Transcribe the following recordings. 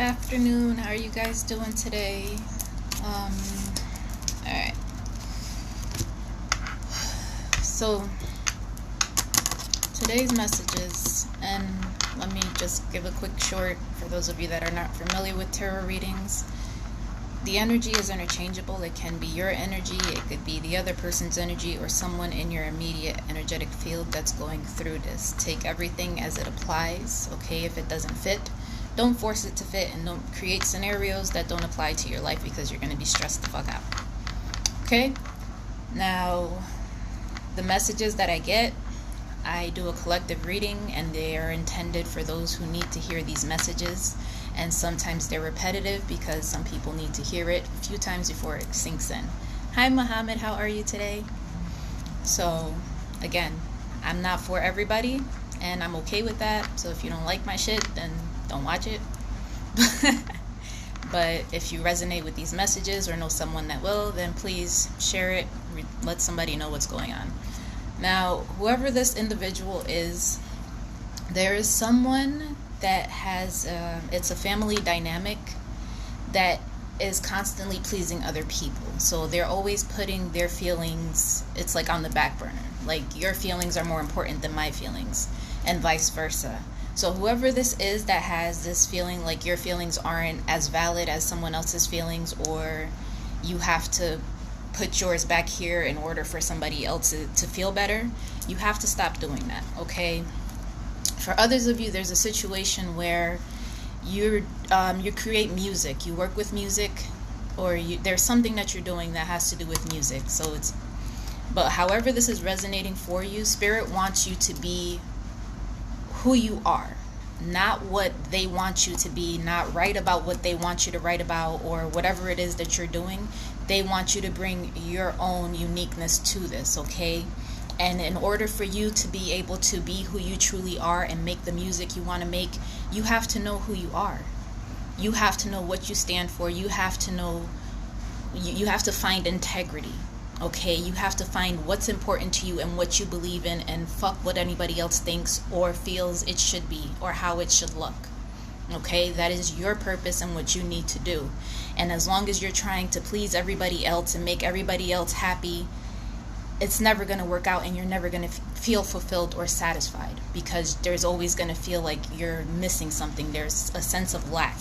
afternoon. How are you guys doing today? Alright. So, today's messages, and let me just give a quick short for those of you that are not familiar with tarot readings. The energy is interchangeable. It can be your energy, it could be the other person's energy, or someone in your immediate energetic field that's going through this. Take everything as it applies, okay? If it doesn't fit, don't force it to fit, and don't create scenarios that don't apply to your life because you're going to be stressed the fuck out. Okay? Now, the messages that I get, I do a collective reading, and they are intended for those who need to hear these messages. And sometimes they're repetitive because some people need to hear it a few times before it sinks in. Hi, Muhammad. How are you today? So, again, I'm not for everybody, and I'm okay with that. So if you don't like my shit, then don't watch it. But if you resonate with these messages or know someone that will, then please share it. Let somebody know what's going on. Now, whoever this individual is, there is someone that has, it's a family dynamic that is constantly pleasing other people. So they're always putting their feelings, it's like on the back burner. Like, your feelings are more important than my feelings, and vice versa. So whoever this is that has this feeling like your feelings aren't as valid as someone else's feelings, or you have to put yours back here in order for somebody else to feel better, you have to stop doing that, okay? For others of you, there's a situation where you create music, you work with music, or there's something that you're doing that has to do with music. So but however this is resonating for you, Spirit wants you to be who you are, not what they want you to be, not write about what they want you to write about, or whatever it is that you're doing. They want you to bring your own uniqueness to this, okay? And in order for you to be able to be who you truly are and make the music you want to make, you have to know who you are. You have to know what you stand for. You have to know, you have to find integrity, okay? You have to find what's important to you and what you believe in, and fuck what anybody else thinks or feels it should be or how it should look, okay? That is your purpose and what you need to do. And as long as you're trying to please everybody else and make everybody else happy, it's never going to work out, and you're never going to feel fulfilled or satisfied, because there's always going to feel like you're missing something. There's a sense of lack,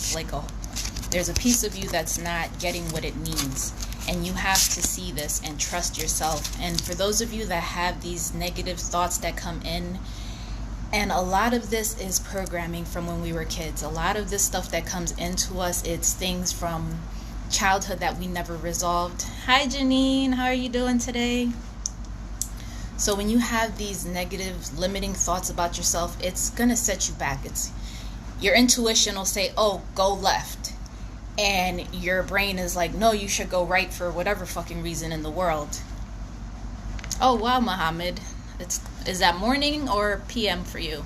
there's a piece of you that's not getting what it needs, and you have to see this and trust yourself. And for those of you that have these negative thoughts that come in, and a lot of this is programming from when we were kids. A lot of this stuff that comes into us, it's things from childhood that we never resolved. Hi, Janine. How are you doing today? So when you have these negative, limiting thoughts about yourself, it's going to set you back. Your intuition will say, oh, go left. And your brain is like, no, you should go right for whatever fucking reason in the world. Oh, wow, Muhammad. Is that morning or PM for you?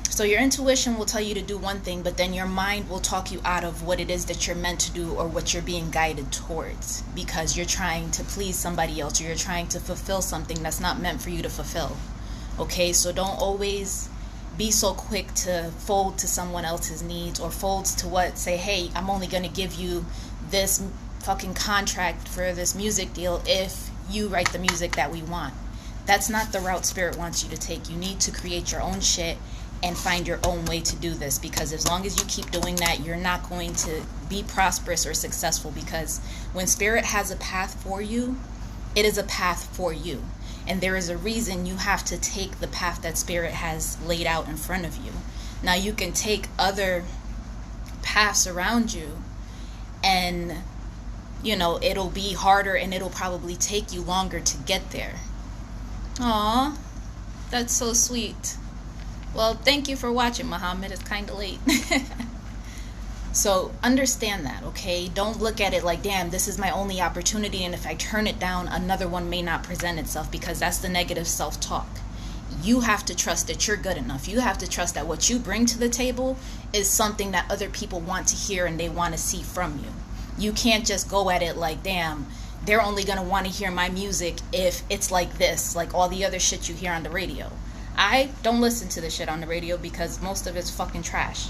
So your intuition will tell you to do one thing, but then your mind will talk you out of what it is that you're meant to do or what you're being guided towards, because you're trying to please somebody else, or you're trying to fulfill something that's not meant for you to fulfill. Okay, so don't always be so quick to fold to someone else's needs, or folds to say, hey, I'm only going to give you this fucking contract for this music deal if you write the music that we want. That's not the route Spirit wants you to take. You need to create your own shit and find your own way to do this, because as long as you keep doing that, you're not going to be prosperous or successful. Because when Spirit has a path for you, it is a path for you, and there is a reason you have to take the path that Spirit has laid out in front of you. Now, you can take other paths around you, and it'll be harder, and it'll probably take you longer to get there. Aw, that's so sweet. Well, thank you for watching, Muhammad. It's kind of late. So understand that, okay? Don't look at it like, damn, this is my only opportunity, and if I turn it down, another one may not present itself, because that's the negative self-talk. You have to trust that you're good enough. You have to trust that what you bring to the table is something that other people want to hear and they want to see from you. You can't just go at it like, damn, they're only going to want to hear my music if it's like this, like all the other shit you hear on the radio. I don't listen to the shit on the radio because most of it's fucking trash.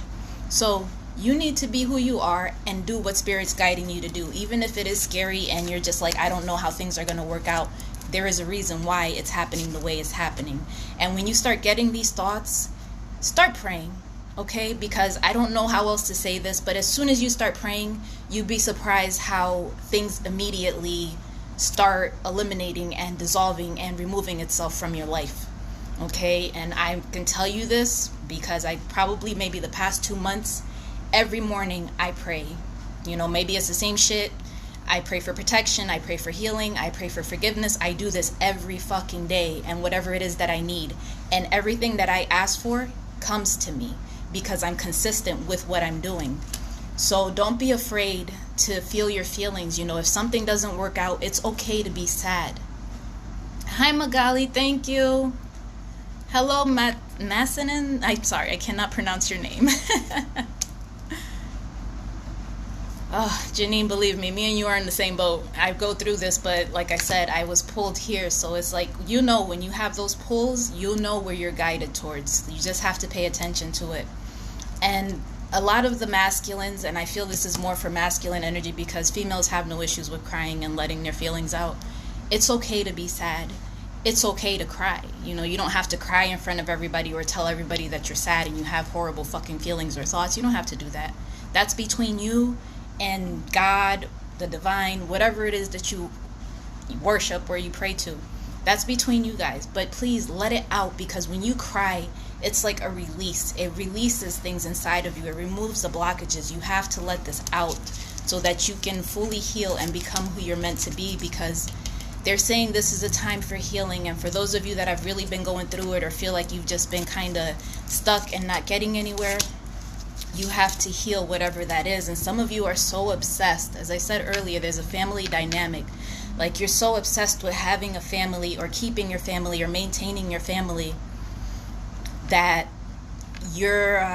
So you need to be who you are and do what Spirit's guiding you to do. Even if it is scary and you're just like, I don't know how things are going to work out, there is a reason why it's happening the way it's happening. And when you start getting these thoughts, start praying, okay? Because I don't know how else to say this, but as soon as you start praying, you'd be surprised how things immediately start eliminating and dissolving and removing itself from your life, okay? And I can tell you this because I probably, maybe the past 2 months, every morning I pray. You know, maybe it's the same shit. I pray for protection, I pray for healing, I pray for forgiveness. I do this every fucking day, and whatever it is that I need. And everything that I ask for comes to me because I'm consistent with what I'm doing. So don't be afraid to feel your feelings. You know, if something doesn't work out, it's okay to be sad. Hi Magali, thank you. Hello Massanen. I'm sorry, I cannot pronounce your name. Oh, Janine, believe me and you are in the same boat. I go through this, but like I said, I was pulled here. So it's like, you know, when you have those pulls, you'll know where you're guided towards. You just have to pay attention to it. And a lot of the masculines, and I feel this is more for masculine energy because females have no issues with crying and letting their feelings out. It's okay to be sad. It's okay to cry. You know, you don't have to cry in front of everybody or tell everybody that you're sad and you have horrible fucking feelings or thoughts. You don't have to do that. That's between you and God, the divine, whatever it is that you worship or you pray to. That's between you guys. But please let it out, because when you cry, it's like a release. It releases things inside of you. It removes the blockages. You have to let this out so that you can fully heal and become who you're meant to be, because they're saying this is a time for healing. And for those of you that have really been going through it or feel like you've just been kind of stuck and not getting anywhere, you have to heal whatever that is. And some of you are so obsessed. As I said earlier, there's a family dynamic. Like, you're so obsessed with having a family or keeping your family or maintaining your family that you're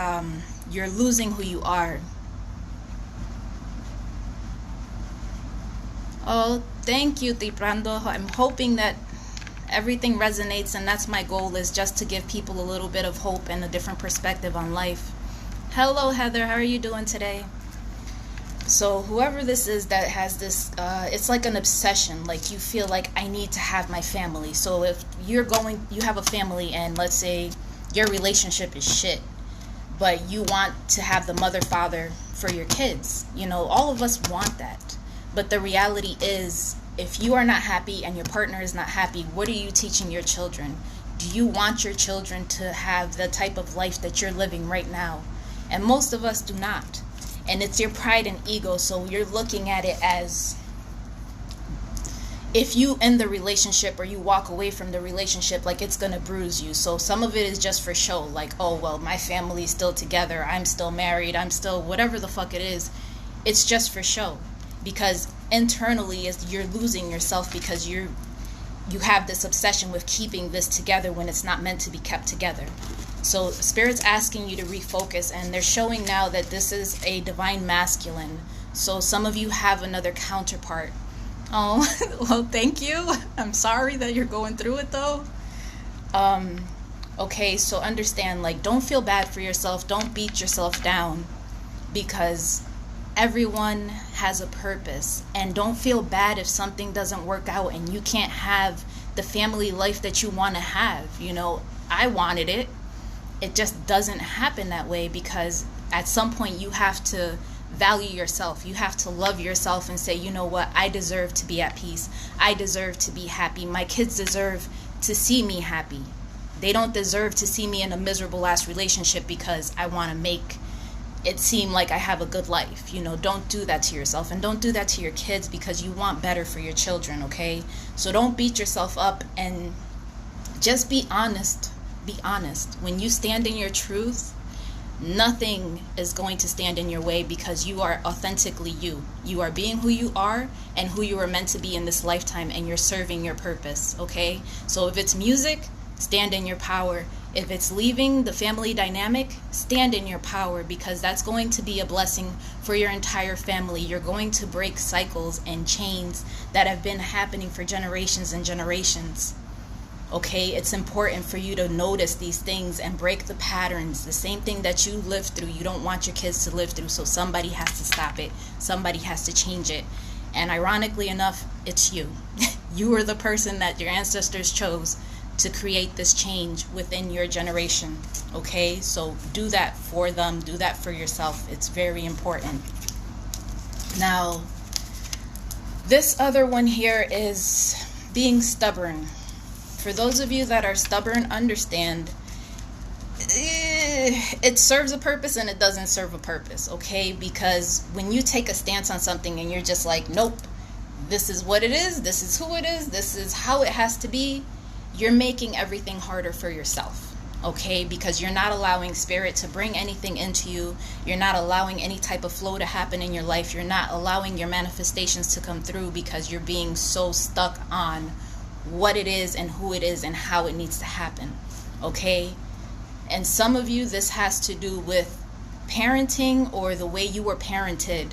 losing who you are. Oh, thank you, Tiprando. I'm hoping that everything resonates, and that's my goal, is just to give people a little bit of hope and a different perspective on life. Hello, Heather. How are you doing today? So whoever this is that has this, it's like an obsession. Like, you feel like, I need to have my family. So if you have a family, and let's say your relationship is shit, but you want to have the mother, father for your kids. You know, all of us want that. But the reality is, if you are not happy and your partner is not happy, what are you teaching your children? Do you want your children to have the type of life that you're living right now? And most of us do not. And it's your pride and ego. So you're looking at it as, if you end the relationship or you walk away from the relationship, like, it's going to bruise you. So some of it is just for show. Like, oh, well, my family's still together. I'm still married. I'm still whatever the fuck it is. It's just for show. Because internally, you're losing yourself, because you have this obsession with keeping this together when it's not meant to be kept together. So Spirit's asking you to refocus, and they're showing now that this is a divine masculine. So some of you have another counterpart. Oh, well, thank you. I'm sorry that you're going through it, though. Okay, so understand, like, don't feel bad for yourself. Don't beat yourself down, because everyone has a purpose. And don't feel bad if something doesn't work out and you can't have the family life that you want to have. You know, I wanted it. It just doesn't happen that way, because at some point you have to value yourself. You have to love yourself and say, you know what, I deserve to be at peace. I deserve to be happy. My kids deserve to see me happy. They don't deserve to see me in a miserable ass relationship because I want to make it seem like I have a good life. You know, don't do that to yourself, and don't do that to your kids, because you want better for your children, okay? So don't beat yourself up, and just be honest. Be honest. When you stand in your truth, nothing is going to stand in your way, because you are authentically you. You are being who you are and who you are meant to be in this lifetime, and you're serving your purpose, okay? So if it's music, stand in your power. If it's leaving the family dynamic, stand in your power, because that's going to be a blessing for your entire family. You're going to break cycles and chains that have been happening for generations and generations. Okay, it's important for you to notice these things and break the patterns. The same thing that you lived through, you don't want your kids to live through, so somebody has to stop it. Somebody has to change it. And ironically enough, it's you. You are the person that your ancestors chose to create this change within your generation. Okay, so do that for them, do that for yourself. It's very important. Now, this other one here is being stubborn. For those of you that are stubborn, understand it serves a purpose and it doesn't serve a purpose, okay? Because when you take a stance on something and you're just like, nope, this is what it is, this is who it is, this is how it has to be, you're making everything harder for yourself, okay? Because you're not allowing spirit to bring anything into you. You're not allowing any type of flow to happen in your life. You're not allowing your manifestations to come through because you're being so stuck on what it is and who it is and how it needs to happen, okay? And some of you, this has to do with parenting or the way you were parented.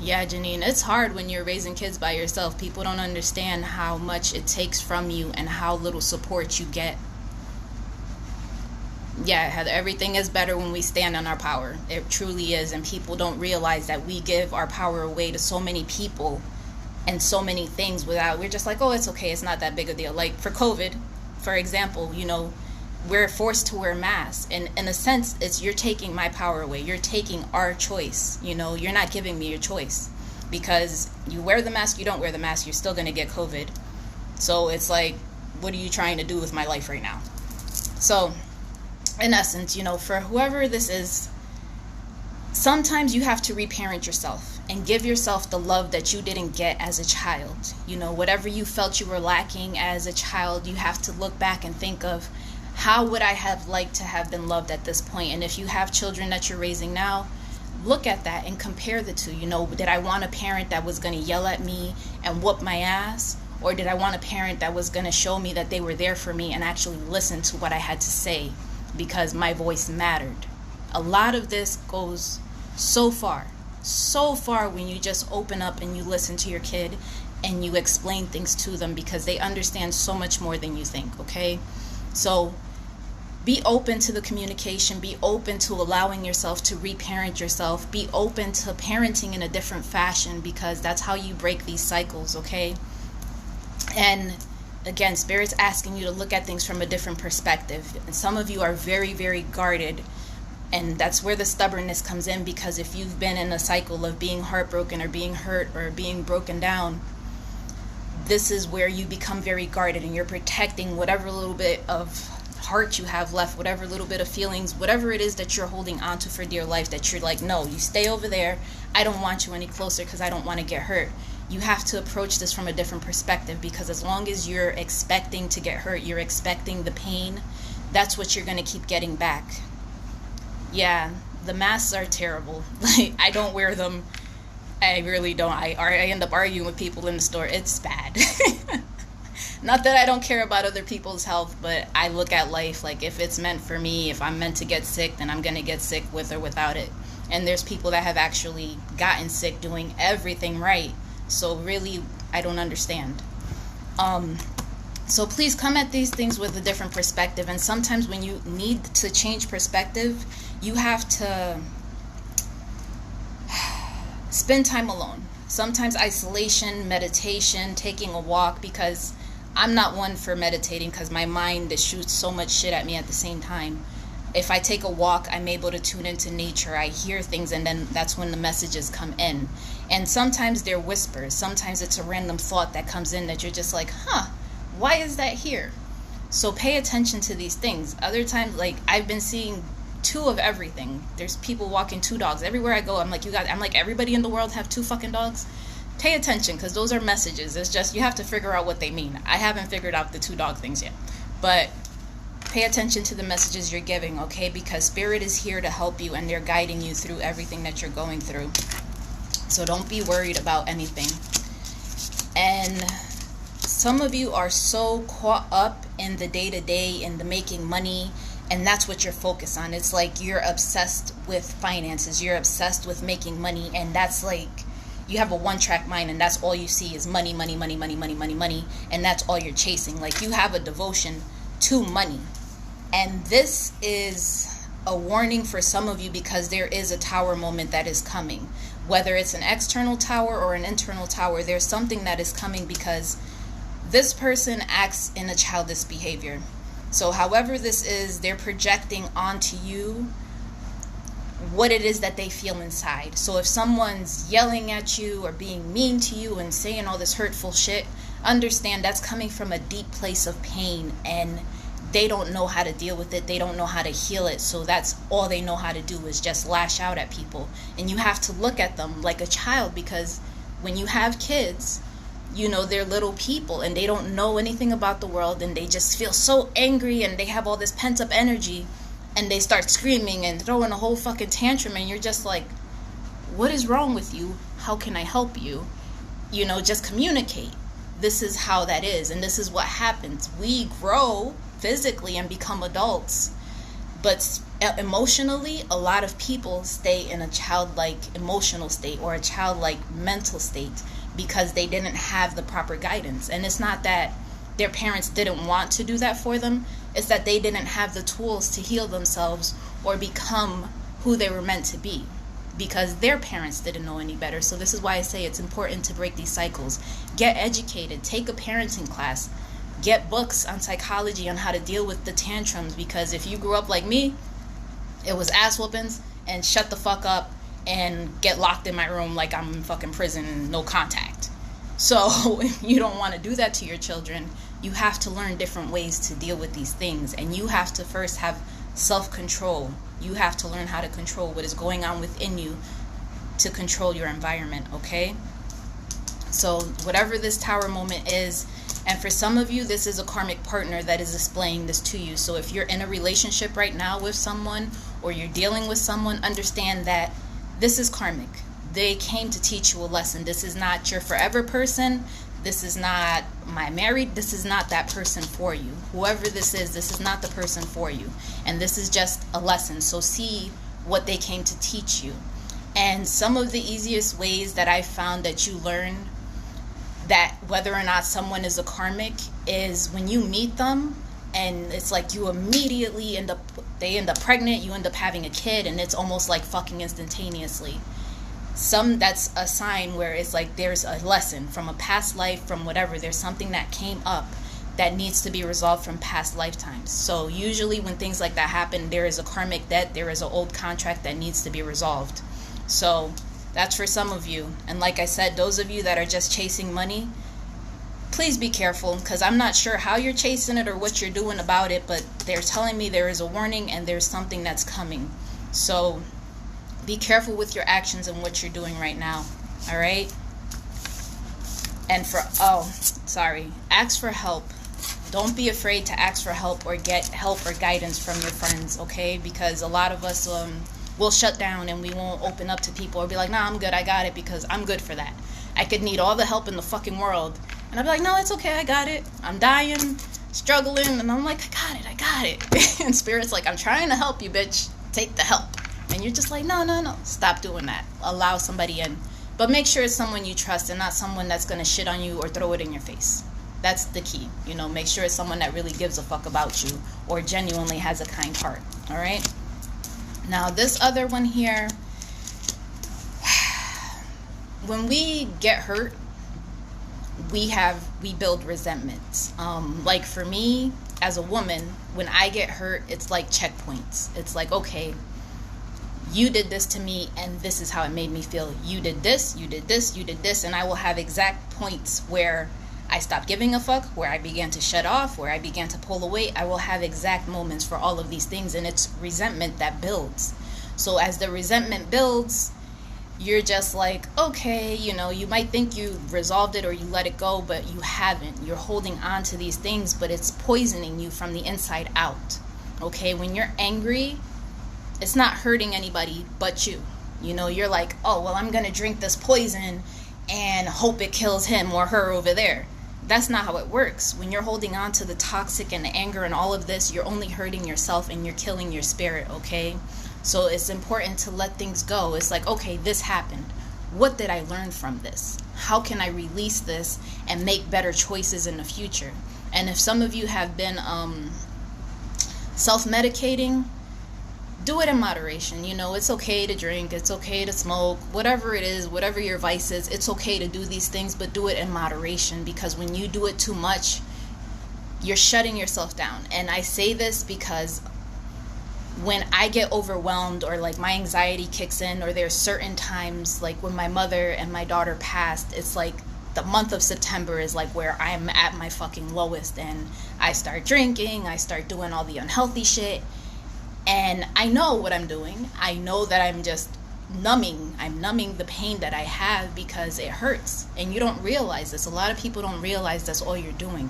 Yeah, Janine, it's hard when you're raising kids by yourself. People don't understand how much it takes from you and how little support you get. Yeah, Heather, everything is better when we stand on our power. It truly is, and people don't realize that we give our power away to so many people and so many things without, we're just like, oh, it's okay, it's not that big a deal. Like for COVID, for example, you know, we're forced to wear masks, and in a sense, it's you're taking my power away. You're taking our choice. You know, you're not giving me your choice, because you wear the mask, you don't wear the mask, you're still going to get COVID. So it's like, what are you trying to do with my life right now? So in essence, you know, for whoever this is, sometimes you have to reparent yourself and give yourself the love that you didn't get as a child. You know, whatever you felt you were lacking as a child, you have to look back and think of, how would I have liked to have been loved at this point? And if you have children that you're raising now, look at that and compare the two. You know, did I want a parent that was going to yell at me and whoop my ass? Or did I want a parent that was going to show me that they were there for me and actually listen to what I had to say because my voice mattered? A lot of this goes so far when you just open up and you listen to your kid and you explain things to them, because they understand so much more than you think, okay? So be open to the communication, be open to allowing yourself to reparent yourself, be open to parenting in a different fashion, because that's how you break these cycles, okay? And again, Spirit's asking you to look at things from a different perspective. And some of you are very, very guarded, and that's where the stubbornness comes in, because if you've been in a cycle of being heartbroken or being hurt or being broken down, this is where you become very guarded and you're protecting whatever little bit of heart you have left, whatever little bit of feelings, whatever it is that you're holding on to for dear life, that you're like, no, you stay over there. I don't want you any closer because I don't want to get hurt. You have to approach this from a different perspective, because as long as you're expecting to get hurt, you're expecting the pain, that's what you're going to keep getting back. Yeah, the masks are terrible. Like, I don't wear them. I really don't. I end up arguing with people in the store. It's bad. Not that I don't care about other people's health, but I look at life like, if it's meant for me, if I'm meant to get sick, then I'm going to get sick with or without it. And there's people that have actually gotten sick doing everything right. So really, I don't understand. So please come at these things with a different perspective. And sometimes when you need to change perspective, you have to spend time alone. Sometimes isolation, meditation, taking a walk, because I'm not one for meditating because my mind shoots so much shit at me at the same time. If I take a walk, I'm able to tune into nature. I hear things, and then that's when the messages come in. And sometimes they're whispers. Sometimes it's a random thought that comes in that you're just like, why is that here? So pay attention to these things. Other times, like, I've been seeing two of everything. There's people walking two dogs. Everywhere I go, I'm like, everybody in the world have two fucking dogs? Pay attention, because those are messages. It's just, you have to figure out what they mean. I haven't figured out the two dog things yet. But pay attention to the messages you're giving, okay? Because Spirit is here to help you, and they're guiding you through everything that you're going through. So don't be worried about anything. And some of you are so caught up in the day-to-day and the making money, and that's what you're focused on. It's like you're obsessed with finances. You're obsessed with making money, and that's like you have a one-track mind, and that's all you see is money, money, money, money, money, money, money, and that's all you're chasing. Like, you have a devotion to money. And this is a warning for some of you, because there is a tower moment that is coming. Whether it's an external tower or an internal tower, there's something that is coming, because this person acts in a childish behavior. So however this is, they're projecting onto you what it is that they feel inside. So if someone's yelling at you or being mean to you and saying all this hurtful shit, understand that's coming from a deep place of pain, and they don't know how to deal with it. They don't know how to heal it. So that's all they know how to do, is just lash out at people. And you have to look at them like a child, because when you have kids, you know, they're little people and they don't know anything about the world, and they just feel so angry and they have all this pent up energy, and they start screaming and throwing a whole fucking tantrum, and you're just like, what is wrong with you? How can I help you? You know, just communicate. This is how that is, and this is what happens. We grow physically and become adults, but emotionally, a lot of people stay in a childlike emotional state or a childlike mental state, because they didn't have the proper guidance. And it's not that their parents didn't want to do that for them, it's that they didn't have the tools to heal themselves or become who they were meant to be, because their parents didn't know any better. So this is why I say it's important to break these cycles. Get educated, take a parenting class, get books on psychology on how to deal with the tantrums, because if you grew up like me, it was ass whoopings and shut the fuck up and get locked in my room like I'm in fucking prison, no contact. So if you don't want to do that to your children, you have to learn different ways to deal with these things, and you have to first have self-control. You have to learn how to control what is going on within you to control your environment, okay? So whatever this tower moment is, and for some of you, this is a karmic partner that is displaying this to you. So if you're in a relationship right now with someone, or you're dealing with someone, understand that this is karmic. They came to teach you a lesson. This is not your forever person. This is not my married. This is not that person for you. Whoever this is not the person for you. And this is just a lesson. So see what they came to teach you. And some of the easiest ways that I found that you learn that whether or not someone is a karmic is when you meet them, and it's like you immediately they end up pregnant, you end up having a kid, and it's almost like fucking instantaneously. That's a sign where it's like there's a lesson from a past life, from whatever. There's something that came up that needs to be resolved from past lifetimes. So usually when things like that happen, there is a karmic debt, there is an old contract that needs to be resolved. So that's for some of you. And like I said, those of you that are just chasing money, please be careful, because I'm not sure how you're chasing it or what you're doing about it, but they're telling me there is a warning and there's something that's coming. So be careful with your actions and what you're doing right now, all right? And ask for help. Don't be afraid to ask for help or get help or guidance from your friends, okay? Because a lot of us will shut down and we won't open up to people or be like, nah, I'm good, I got it, because I'm good for that. I could need all the help in the fucking world. And I'd be like, no, it's okay, I got it. I'm dying, struggling, and I'm like, I got it. And Spirit's like, I'm trying to help you, bitch. Take the help. And you're just like, no, stop doing that. Allow somebody in. But make sure it's someone you trust and not someone that's going to shit on you or throw it in your face. That's the key. You know, make sure it's someone that really gives a fuck about you or genuinely has a kind heart. All right? Now, this other one here, when we get hurt, we build resentments. Like for me, as a woman, when I get hurt, it's like checkpoints. It's like, okay, you did this to me and this is how it made me feel. You did this, you did this, you did this, and I will have exact points where I stopped giving a fuck, where I began to shut off, where I began to pull away. I will have exact moments for all of these things, and it's resentment that builds. So as the resentment builds, you're just like, okay, you know, you might think you resolved it or you let it go, but you haven't. You're holding on to these things, but it's poisoning you from the inside out. Okay, when you're angry, it's not hurting anybody but you. You know, you're like, oh, well, I'm going to drink this poison and hope it kills him or her over there. That's not how it works. When you're holding on to the toxic and the anger and all of this, you're only hurting yourself and you're killing your spirit, okay? So it's important to let things go. It's like, okay, this happened. what did I learn from this? How can I release this and make better choices in the future? And if some of you have been self-medicating, do it in moderation. It's okay to drink, it's okay to smoke, whatever it is, whatever your vice is, it's okay to do these things, but do it in moderation, because when you do it too much, you're shutting yourself down. And I say this because when I get overwhelmed, or like my anxiety kicks in, or there's certain times, like when my mother and my daughter passed, it's like the month of September is like where I'm at my fucking lowest, and I start drinking, I start doing all the unhealthy shit, and I know what I'm doing. I know that I'm just numbing the pain that I have because it hurts, and you don't realize this. A lot of people don't realize that's all you're doing.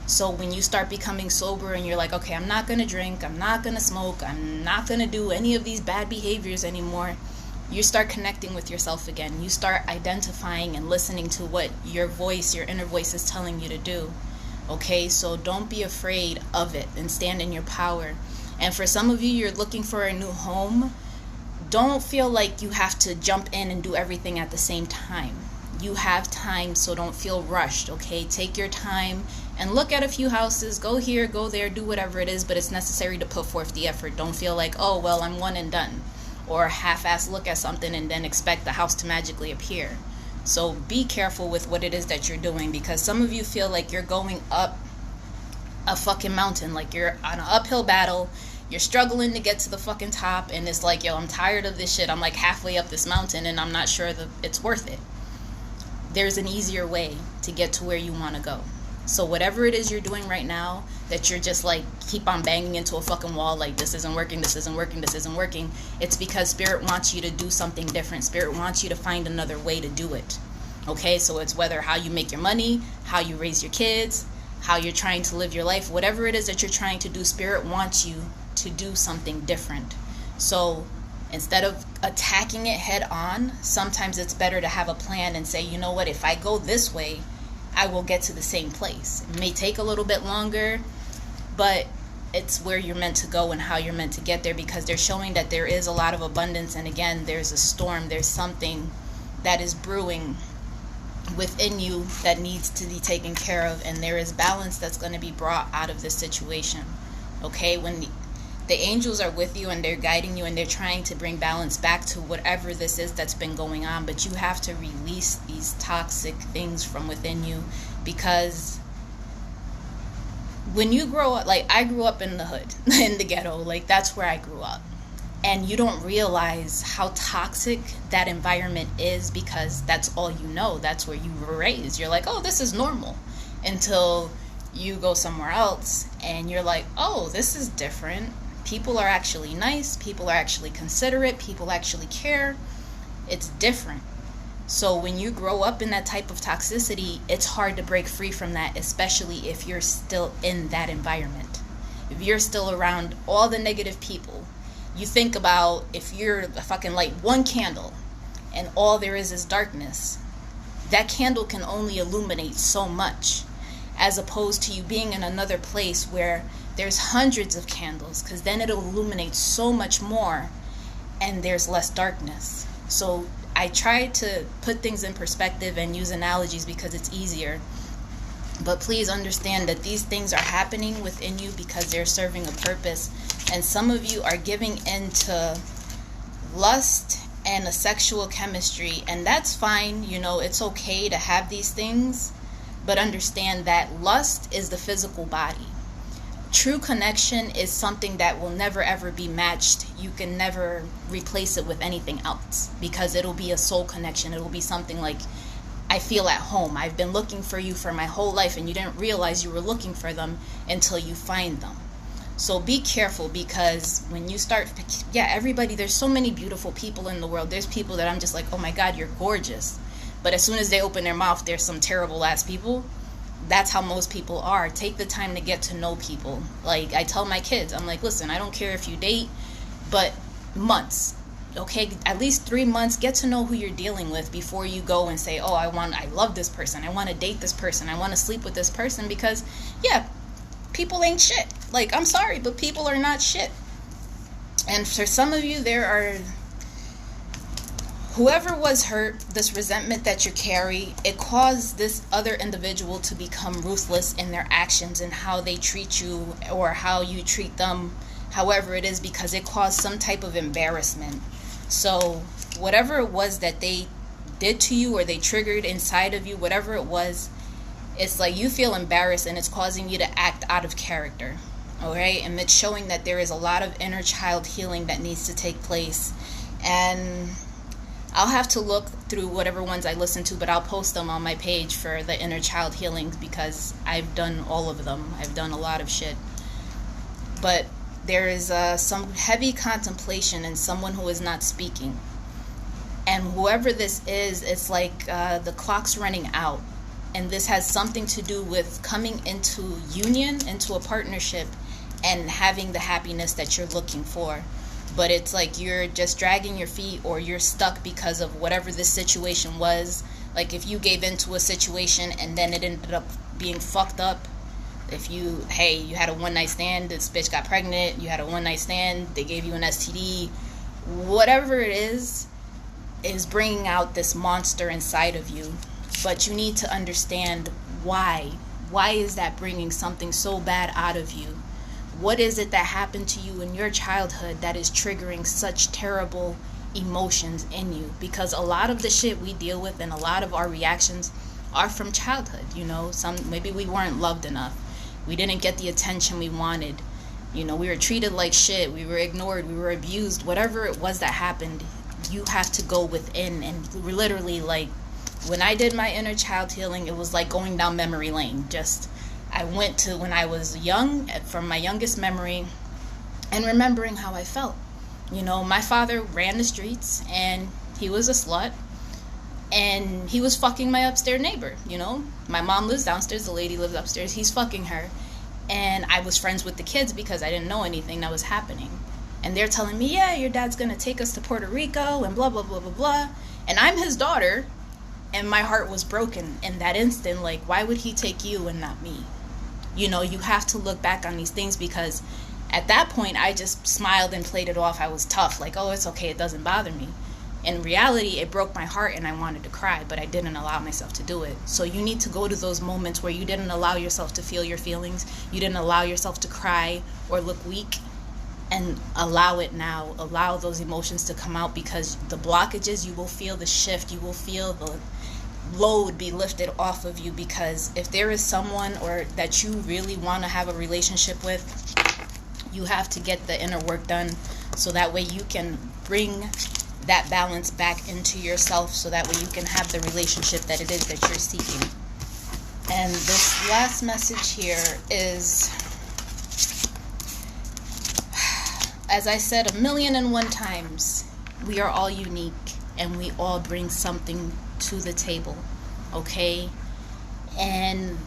So when you start becoming sober and you're like, okay, I'm not going to drink, I'm not going to smoke, I'm not going to do any of these bad behaviors anymore, you start connecting with yourself again. You start identifying and listening to what your voice, your inner voice is telling you to do. Okay, so don't be afraid of it and stand in your power. And for some of you, you're looking for a new home. Don't feel like you have to jump in and do everything at the same time. You have time, so don't feel rushed, okay? Take your time and look at a few houses. Go here, go there, do whatever it is, but it's necessary to put forth the effort. Don't feel like, oh, well, I'm one and done. Or half-ass look at something and then expect the house to magically appear. So be careful with what it is that you're doing, because some of you feel like you're going up a fucking mountain, like you're on an uphill battle. You're struggling to get to the fucking top, and it's like, yo, I'm tired of this shit. I'm like halfway up this mountain, and I'm not sure that it's worth it. There's an easier way to get to where you want to go. So whatever it is you're doing right now, that you're just like keep on banging into a fucking wall, like this isn't working, this isn't working, this isn't working, it's because Spirit wants you to do something different. Spirit wants you to find another way to do it. Okay, so it's whether how you make your money, how you raise your kids, how you're trying to live your life, whatever it is that you're trying to do, Spirit wants you to do something different. So instead of attacking it head on, sometimes it's better to have a plan and say, you know what, if I go this way, I will get to the same place. It may take a little bit longer, but it's where you're meant to go and how you're meant to get there, because they're showing that there is a lot of abundance. And again, there's a storm, there's something that is brewing within you that needs to be taken care of, and there is balance that's going to be brought out of this situation. Okay, when the angels are with you and they're guiding you and they're trying to bring balance back to whatever this is that's been going on, but you have to release these toxic things from within you, because when you grow up, like I grew up in the hood, in the ghetto, like that's where I grew up, and you don't realize how toxic that environment is because that's all you know, that's where you were raised. You're like, oh, this is normal, until you go somewhere else and you're like, oh, this is different. People are actually nice, people are actually considerate, people actually care. It's different. So when you grow up in that type of toxicity, it's hard to break free from that, especially if you're still in that environment. If you're still around all the negative people, you think about if you're fucking light one candle and all there is darkness, that candle can only illuminate so much, as opposed to you being in another place where there's hundreds of candles, because then it'll illuminate so much more and there's less darkness. So I try to put things in perspective and use analogies because it's easier. But please understand that these things are happening within you because they're serving a purpose. And some of you are giving into lust and a sexual chemistry, and that's fine. You know, it's okay to have these things, but understand that lust is the physical body. True connection is something that will never ever be matched. You can never replace it with anything else, because it'll be a soul connection. It'll be something like, I feel at home. I've been looking for you for my whole life, and you didn't realize you were looking for them until you find them. So be careful, because when you start, everybody, there's so many beautiful people in the world. There's people that I'm just like, oh my God, you're gorgeous. But as soon as they open their mouth, there's some terrible ass people. That's how most people are. Take the time to get to know people. Like I tell my kids, I'm like, listen, I don't care if you date, but months, okay? At least 3 months, get to know who you're dealing with before you go and say, oh, I love this person. I want to date this person. I want to sleep with this person, because people ain't shit. Like, I'm sorry, but people are not shit. And for some of you, there are whoever was hurt, this resentment that you carry, it caused this other individual to become ruthless in their actions and how they treat you or how you treat them, however it is, because it caused some type of embarrassment. So whatever it was that they did to you or they triggered inside of you, whatever it was, it's like you feel embarrassed and it's causing you to act out of character. Alright? And it's showing that there is a lot of inner child healing that needs to take place. And I'll have to look through whatever ones I listen to, but I'll post them on my page for the inner child healings because I've done all of them. I've done a lot of shit. But there is some heavy contemplation in someone who is not speaking. And whoever this is, it's like the clock's running out. And this has something to do with coming into union, into a partnership, and having the happiness that you're looking for. But it's like you're just dragging your feet or you're stuck because of whatever this situation was. Like if you gave into a situation and then it ended up being fucked up. If you had a one-night stand, this bitch got pregnant, you had a one-night stand, they gave you an STD. Whatever it is bringing out this monster inside of you. But you need to understand why. Why is that bringing something so bad out of you? What is it that happened to you in your childhood that is triggering such terrible emotions in you? Because a lot of the shit we deal with and a lot of our reactions are from childhood, you know. Maybe we weren't loved enough. We didn't get the attention we wanted. You know, we were treated like shit. We were ignored. We were abused. Whatever it was that happened, you have to go within and literally, like, when I did my inner child healing, it was like going down memory lane. I went to when I was young, from my youngest memory, and remembering how I felt. You know, my father ran the streets, and he was a slut, and he was fucking my upstairs neighbor, you know. My mom lives downstairs, the lady lives upstairs, he's fucking her. And I was friends with the kids because I didn't know anything that was happening. And they're telling me, yeah, your dad's gonna take us to Puerto Rico, and blah, blah, blah, blah, blah. And I'm his daughter, and my heart was broken in that instant. Like, why would he take you and not me? You know, you have to look back on these things because at that point, I just smiled and played it off. I was tough, like, oh, it's okay, it doesn't bother me. In reality, it broke my heart and I wanted to cry, but I didn't allow myself to do it. So you need to go to those moments where you didn't allow yourself to feel your feelings, you didn't allow yourself to cry or look weak, and allow it now. Allow those emotions to come out, because the blockages, you will feel the shift, you will feel the load be lifted off of you. Because if there is someone or that you really want to have a relationship with, you have to get the inner work done, so that way you can bring that balance back into yourself, so that way you can have the relationship that it is that you're seeking. And this last message here is, as I said 1,000,001 times, we are all unique and we all bring something to the table, okay? And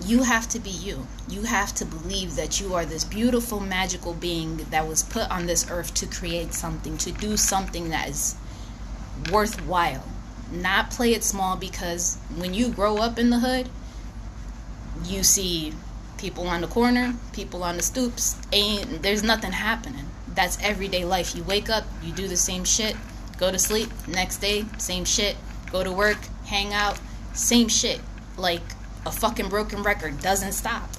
you have to be you. You have to believe that you are this beautiful, magical being that was put on this earth to create something, to do something that is worthwhile. Not play it small, because when you grow up in the hood, you see people on the corner, people on the stoops, there's nothing happening. That's everyday life. You wake up, you do the same shit, go to sleep, next day, same shit, go to work, hang out, same shit. Like a fucking broken record, doesn't stop.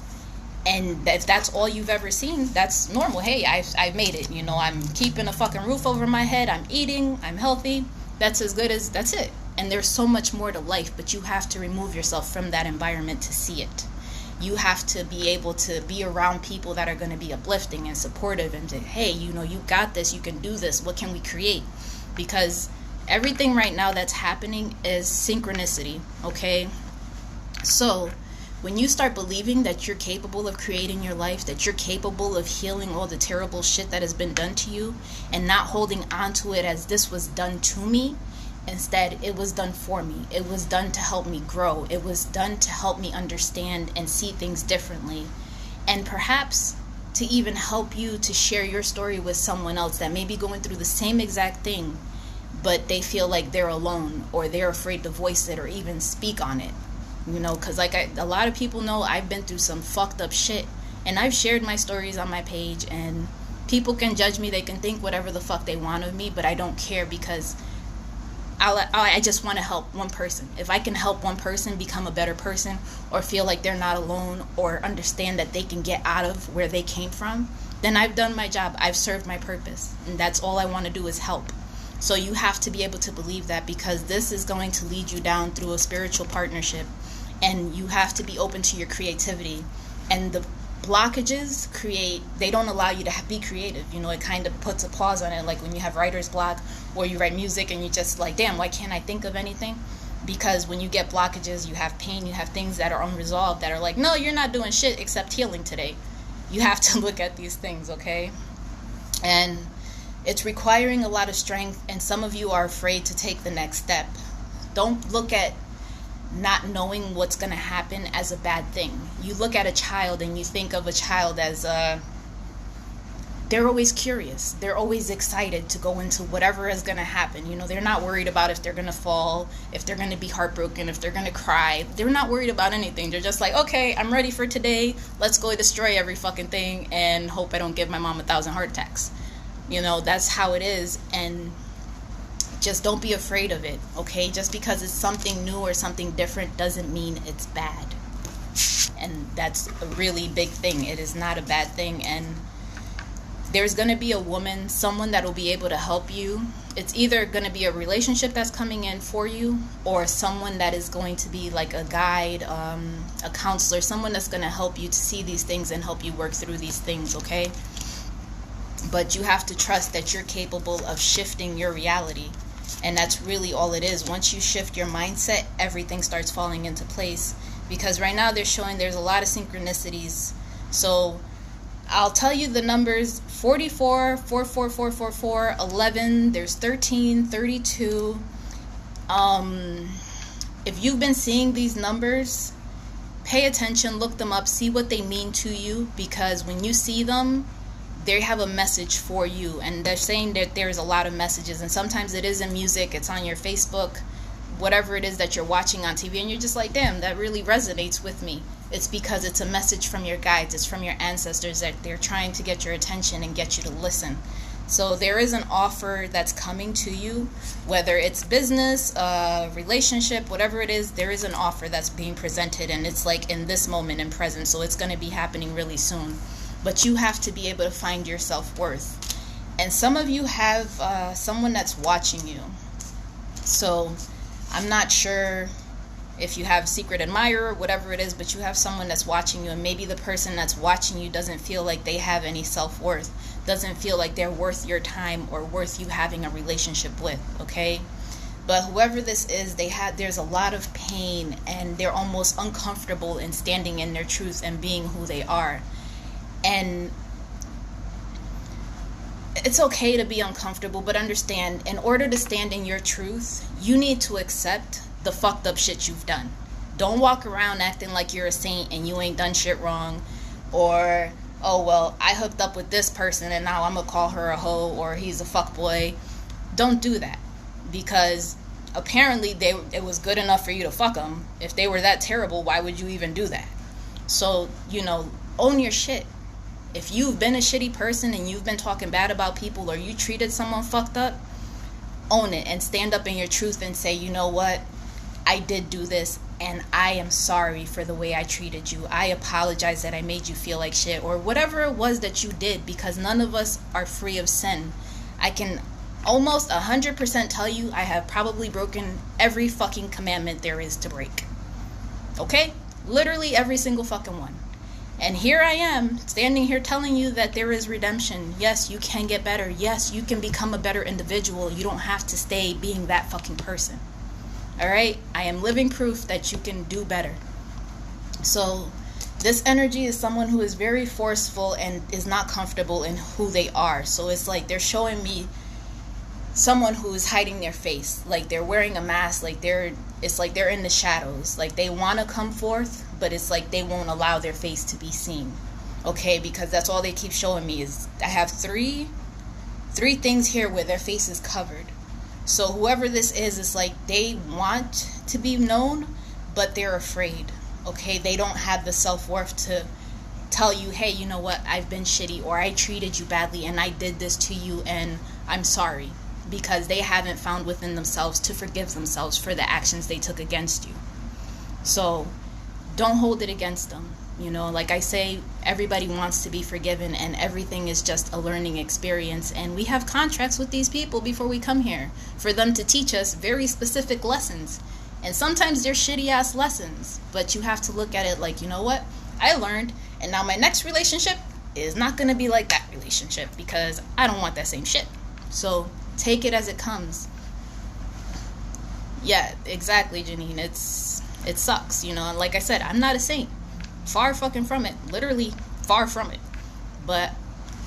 And if that's all you've ever seen, that's normal. Hey, I've made it. You know, I'm keeping a fucking roof over my head, I'm eating, I'm healthy. That's as good as, that's it. And there's so much more to life, but you have to remove yourself from that environment to see it. You have to be able to be around people that are going to be uplifting and supportive and say, hey, you know, you got this, you can do this, what can we create? Because everything right now that's happening is synchronicity, okay? So when you start believing that you're capable of creating your life, that you're capable of healing all the terrible shit that has been done to you, and not holding on to it as this was done to me, instead, it was done for me. It was done to help me grow. It was done to help me understand and see things differently. And perhaps to even help you to share your story with someone else that may be going through the same exact thing, but they feel like they're alone, or they're afraid to voice it or even speak on it. You know, because like a lot of people know, I've been through some fucked up shit. And I've shared my stories on my page, and people can judge me. They can think whatever the fuck they want of me, but I don't care, because I just want to help one person. If I can help one person become a better person, or feel like they're not alone, or understand that they can get out of where they came from, then I've done my job. I've served my purpose. And that's all I want to do is help. So you have to be able to believe that, because this is going to lead you down through a spiritual partnership. And you have to be open to your creativity. And the blockages they don't allow you to be creative. It kind of puts a pause on it, like when you have writer's block, or you write music and you're just like, damn, why can't I think of anything? Because when you get blockages, you have pain, you have things that are unresolved that are like, no, you're not doing shit except healing today. You have to look at these things, okay? And it's requiring a lot of strength, and some of you are afraid to take the next step. Don't look at not knowing what's going to happen as a bad thing. You look at a child and you think of a child as they're always curious. They're always excited to go into whatever is going to happen. They're not worried about if they're going to fall, if they're going to be heartbroken, if they're going to cry. They're not worried about anything. They're just like, okay, I'm ready for today. Let's go destroy every fucking thing and hope I don't give my mom 1,000 heart attacks. That's how it is. And just don't be afraid of it, okay? Just because it's something new or something different doesn't mean it's bad. And that's a really big thing. It is not a bad thing. And there's going to be a woman, someone that will be able to help you. It's either going to be a relationship that's coming in for you, or someone that is going to be like a guide, a counselor, someone that's going to help you to see these things and help you work through these things, okay? But you have to trust that you're capable of shifting your reality. And that's really all it is. Once you shift your mindset, everything starts falling into place. Because right now they're showing there's a lot of synchronicities. So I'll tell you the numbers: 44, 44444, 11, there's 13, 32. If you've been seeing these numbers, pay attention, look them up, see what they mean to you. Because when you see them, they have a message for you, and they're saying that there's a lot of messages, and sometimes it is in music, it's on your Facebook, whatever it is that you're watching on TV, and you're just like, damn, that really resonates with me. It's because it's a message from your guides, it's from your ancestors, that they're trying to get your attention and get you to listen. So there is an offer that's coming to you, whether it's business, relationship, whatever it is, there is an offer that's being presented, and it's like in this moment in present, so it's going to be happening really soon. But you have to be able to find your self-worth. And some of you have someone that's watching you. So I'm not sure if you have a secret admirer or whatever it is, but you have someone that's watching you. And maybe the person that's watching you doesn't feel like they have any self-worth, doesn't feel like they're worth your time or worth you having a relationship with, okay? But whoever this is, there's a lot of pain, and they're almost uncomfortable in standing in their truth and being who they are. And it's okay to be uncomfortable, but understand, in order to stand in your truth, you need to accept the fucked up shit you've done. Don't walk around acting like you're a saint and you ain't done shit wrong, or, oh well, I hooked up with this person and now I'm gonna call her a hoe, or he's a fuckboy. Don't do that, because apparently it was good enough for you to fuck them. If they were that terrible, why would you even do that? So, own your shit. If you've been a shitty person and you've been talking bad about people, or you treated someone fucked up, own it and stand up in your truth and say, you know what, I did do this, and I am sorry for the way I treated you. I apologize that I made you feel like shit, or whatever it was that you did, because none of us are free of sin. I can almost 100% tell you I have probably broken every fucking commandment there is to break. Okay? Literally every single fucking one. And here I am, standing here telling you that there is redemption. Yes, you can get better. Yes, you can become a better individual. You don't have to stay being that fucking person. Alright? I am living proof that you can do better. So, this energy is someone who is very forceful and is not comfortable in who they are. So it's like they're showing me someone who is hiding their face. Like they're wearing a mask, it's like they're in the shadows. Like they want to come forth, but it's like they won't allow their face to be seen. Okay, because that's all they keep showing me is I have three things here where their face is covered. So whoever this is, it's like they want to be known, but they're afraid. Okay, they don't have the self-worth to tell you, hey, you know what, I've been shitty, or I treated you badly and I did this to you and I'm sorry. because they haven't found within themselves to forgive themselves for the actions they took against you. So don't hold it against them. You know, like I say, everybody wants to be forgiven, and everything is just a learning experience. And we have contracts with these people before we come here for them to teach us very specific lessons. And sometimes they're shitty ass lessons, but you have to look at it like, you know what? I learned, and now my next relationship is not going to be like that relationship because I don't want that same shit. So take it as it comes. Yeah, exactly, Janine. It sucks, you know. And like I said, I'm not a saint. Far fucking from it. Literally far from it. But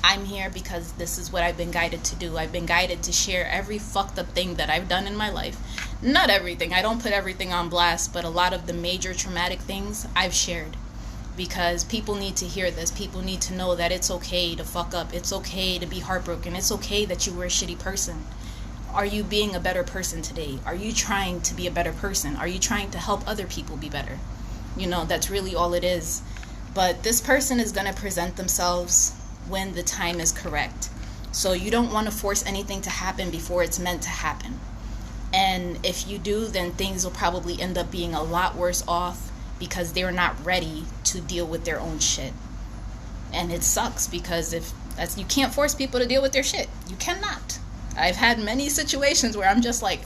I'm here because this is what I've been guided to do. I've been guided to share every fucked up thing that I've done in my life. Not everything. I don't put everything on blast, but a lot of the major traumatic things I've shared. Because people need to hear this. People need to know that it's okay to fuck up. It's okay to be heartbroken. It's okay that you were a shitty person. Are you being a better person today? Are you trying to be a better person? Are you trying to help other people be better? You know, that's really all it is. But this person is going to present themselves when the time is correct. So you don't want to force anything to happen before it's meant to happen. And if you do, then things will probably end up being a lot worse off because they're not ready to deal with their own shit. And it sucks because you can't force people to deal with their shit. You cannot. I've had many situations where I'm just like,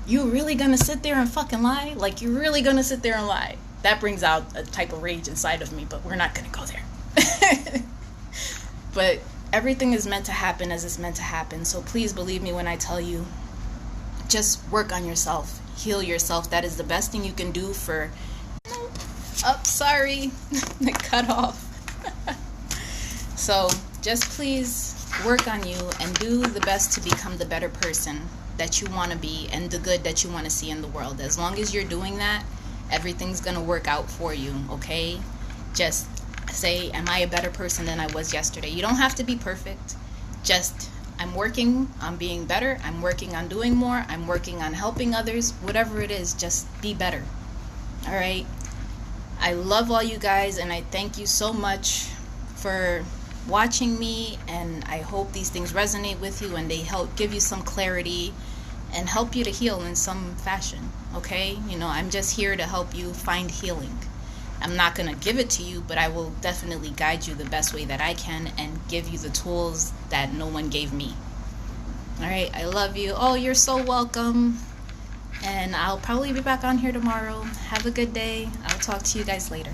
you really gonna sit there and fucking lie? Like, you're really gonna sit there and lie? That brings out a type of rage inside of me, but we're not gonna go there. But everything is meant to happen as it's meant to happen. So please believe me when I tell you, just work on yourself. Heal yourself. That is the best thing you can do for... Oh, sorry. Cut off. So just please work on you and do the best to become the better person that you want to be and the good that you want to see in the world. As long as you're doing that, everything's going to work out for you, okay? Just say, am I a better person than I was yesterday? You don't have to be perfect. Just, I'm working on being better. I'm working on doing more. I'm working on helping others. Whatever it is, just be better. All right? I love all you guys, and I thank you so much for watching me, and I hope these things resonate with you and they help give you some clarity and help you to heal in some fashion, okay? You know, I'm just here to help you find healing. I'm not going to give it to you, but I will definitely guide you the best way that I can and give you the tools that no one gave me. All right, I love you. Oh, you're so welcome. And I'll probably be back on here tomorrow. Have a good day. I'll talk to you guys later.